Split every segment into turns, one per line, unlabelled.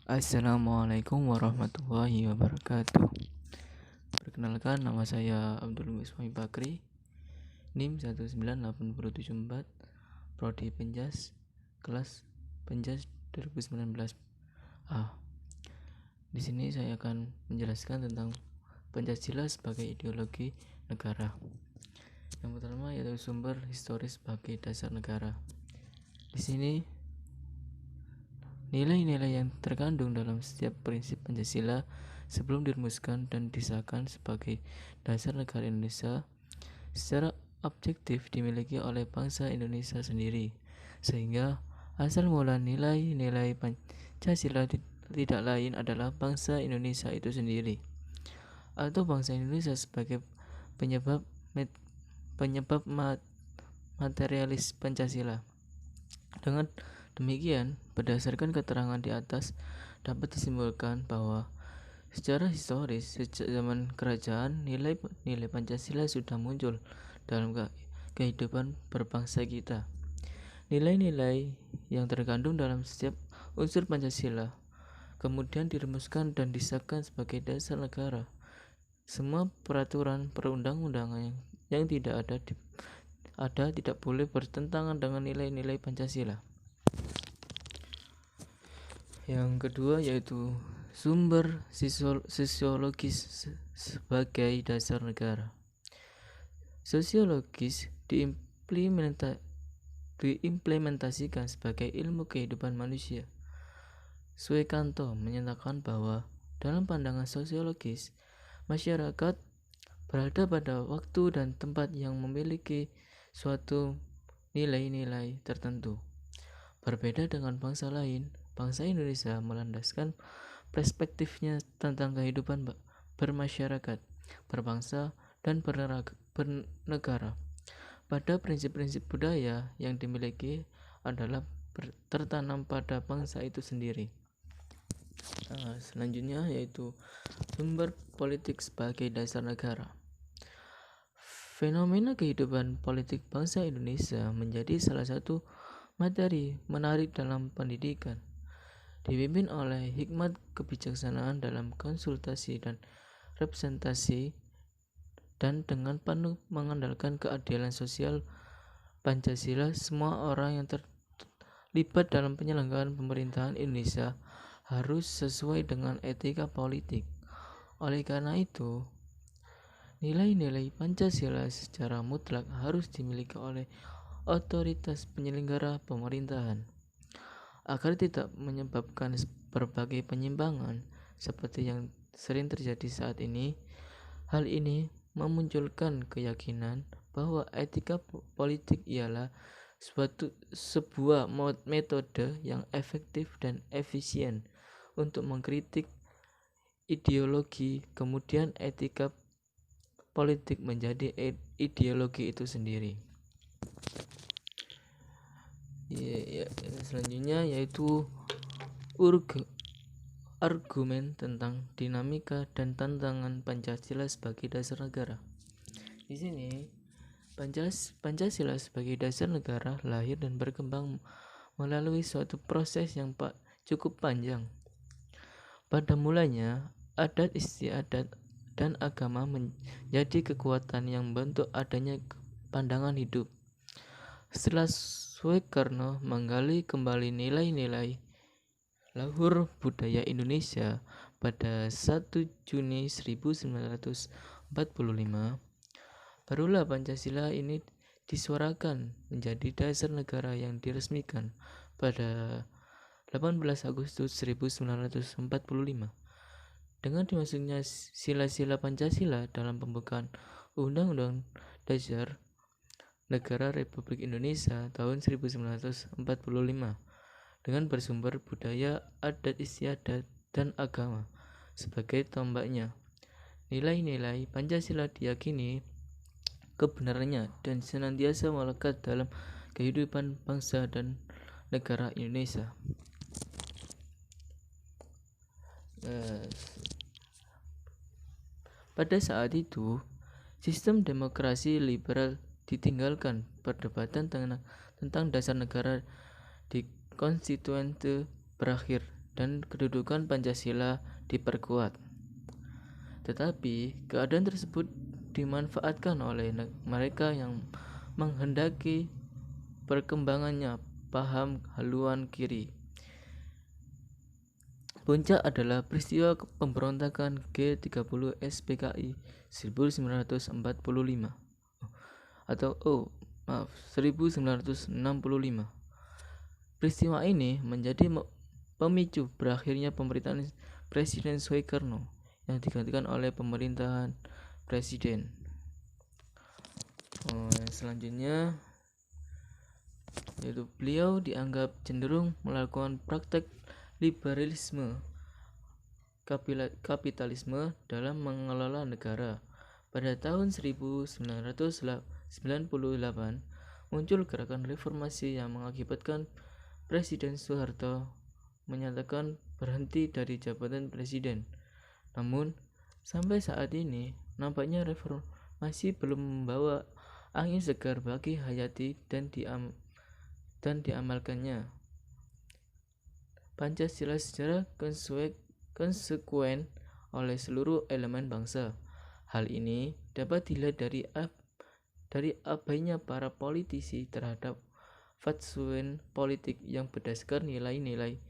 Assalamualaikum warahmatullahi wabarakatuh. Perkenalkan, nama saya Abdul Musmi Bakri, NIM 19874, Prodi Penjas, kelas Penjas 2019 A. Di sini saya akan menjelaskan tentang Pancasila sebagai ideologi negara. Yang pertama yaitu sumber historis sebagai dasar negara. Di sini nilai-nilai yang terkandung dalam setiap prinsip Pancasila sebelum dirumuskan dan disahkan sebagai dasar negara Indonesia secara objektif dimiliki oleh bangsa Indonesia sendiri, sehingga asal mula nilai-nilai Pancasila tidak lain adalah bangsa Indonesia itu sendiri, atau bangsa Indonesia sebagai penyebab materialis Pancasila. Dengan demikian, berdasarkan keterangan di atas dapat disimpulkan bahwa secara historis sejak zaman kerajaan nilai-nilai Pancasila sudah muncul dalam kehidupan berbangsa kita. Nilai-nilai yang terkandung dalam setiap unsur Pancasila kemudian dirumuskan dan disahkan sebagai dasar negara. Semua peraturan perundang-undangan yang tidak tidak boleh bertentangan dengan nilai-nilai Pancasila. Yang kedua yaitu sumber sosiologis sebagai dasar negara. Sosiologis diimplementasikan sebagai ilmu kehidupan manusia. Suekanto menyatakan bahwa dalam pandangan sosiologis, masyarakat berada pada waktu dan tempat yang memiliki suatu nilai-nilai tertentu. Berbeda dengan bangsa lain, bangsa Indonesia melandaskan perspektifnya tentang kehidupan bermasyarakat, berbangsa, dan bernegara pada prinsip-prinsip budaya yang dimiliki adalah tertanam pada bangsa itu sendiri. Selanjutnya yaitu sumber politik sebagai dasar negara. Fenomena kehidupan politik bangsa Indonesia menjadi salah satu materi menarik dalam pendidikan, dipimpin oleh hikmat kebijaksanaan dalam konsultasi dan representasi, dan dengan penuh mengandalkan keadilan sosial Pancasila. Semua orang yang terlibat dalam penyelenggaraan pemerintahan Indonesia harus sesuai dengan etika politik. Oleh karena itu, nilai-nilai Pancasila secara mutlak harus dimiliki oleh otoritas penyelenggara pemerintahan agar tidak menyebabkan berbagai penyimpangan seperti yang sering terjadi saat ini. Hal ini memunculkan keyakinan bahwa etika politik ialah sebuah metode yang efektif dan efisien untuk mengkritik ideologi. Kemudian etika politik menjadi ideologi itu sendiri. Selanjutnya yaitu argumen tentang dinamika dan tantangan Pancasila sebagai dasar negara. Di sini Pancasila sebagai dasar negara lahir dan berkembang melalui suatu proses yang cukup panjang. Pada mulanya, adat istiadat dan agama menjadi kekuatan yang membentuk adanya pandangan hidup. Setelah Soekarno menggali kembali nilai-nilai luhur budaya Indonesia pada 1 Juni 1945, barulah Pancasila ini disuarakan menjadi dasar negara yang diresmikan pada 18 Agustus 1945. Dengan dimasuknya sila-sila Pancasila dalam pembukaan Undang-Undang Dasar Negara Republik Indonesia tahun 1945 dengan bersumber budaya, adat istiadat, dan agama sebagai tombaknya, nilai-nilai Pancasila diyakini kebenarannya dan senantiasa melekat dalam kehidupan bangsa dan negara Indonesia. Pada saat itu, sistem demokrasi liberal ditinggalkan. Perdebatan tentang dasar negara di konstituante berakhir dan kedudukan Pancasila diperkuat. Tetapi keadaan tersebut dimanfaatkan oleh mereka yang menghendaki perkembangannya paham haluan kiri. Puncak adalah peristiwa pemberontakan G30 SPKI 1945 1965. Peristiwa ini menjadi pemicu berakhirnya pemerintahan Presiden Soekarno yang digantikan oleh pemerintahan Presiden. Selanjutnya yaitu beliau dianggap cenderung melakukan praktek liberalisme kapitalisme dalam mengelola negara. Pada tahun 1998 muncul gerakan reformasi yang mengakibatkan Presiden Soeharto menyatakan berhenti dari jabatan presiden. Namun sampai saat ini nampaknya reformasi belum membawa angin segar bagi Hayati dan diamalkannya Pancasila secara konsekuen oleh seluruh elemen bangsa. Hal ini dapat dilihat dari abainya para politisi terhadap fatsun politik yang berdasarkan nilai-nilai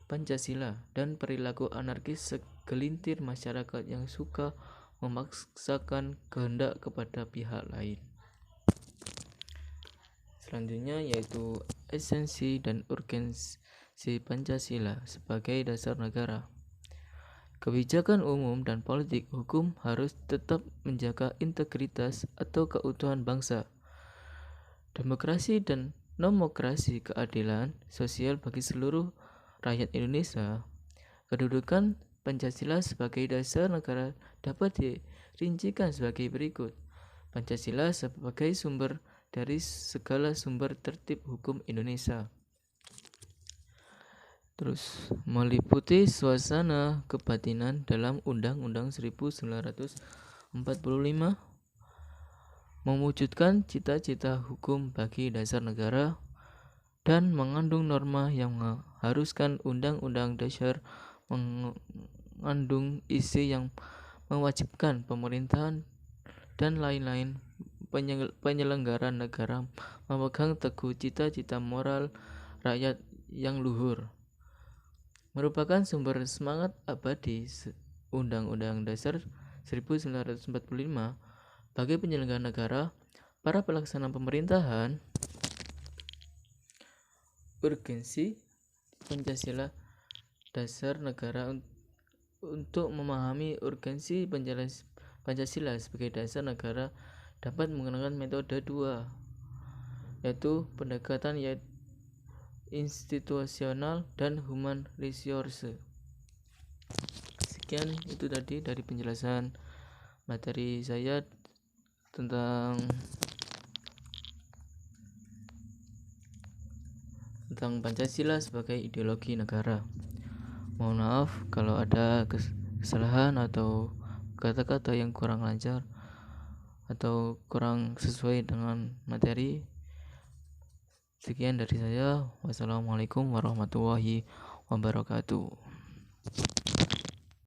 Pancasila dan perilaku anarkis segelintir masyarakat yang suka memaksakan kehendak kepada pihak lain. Selanjutnya yaitu esensi dan urgensi Pancasila sebagai dasar negara. Kebijakan umum dan politik hukum harus tetap menjaga integritas atau keutuhan bangsa. Demokrasi dan nomokrasi keadilan sosial bagi seluruh rakyat Indonesia. Kedudukan Pancasila sebagai dasar negara dapat dirincikan sebagai berikut. Pancasila sebagai sumber dari segala sumber tertib hukum Indonesia. Terus meliputi suasana kebatinan dalam Undang-Undang 1945, mewujudkan cita-cita hukum bagi dasar negara, dan mengandung norma yang mengharuskan Undang-Undang Dasar mengandung isi yang mewajibkan pemerintahan dan lain-lain penyelenggara negara memegang teguh cita-cita moral rakyat yang luhur. Merupakan sumber semangat abadi Undang-Undang Dasar 1945 bagi penyelenggara negara, para pelaksana pemerintahan. Urgensi Pancasila dasar negara. Untuk memahami urgensi Pancasila sebagai dasar negara dapat menggunakan metode 2, yaitu pendekatan institusional dan human resource. Sekian itu tadi dari penjelasan materi saya tentang Pancasila sebagai ideologi negara. Mohon maaf kalau ada kesalahan atau kata-kata yang kurang lancar atau kurang sesuai dengan materi. Sekian dari saya. Wassalamualaikum warahmatullahi wabarakatuh.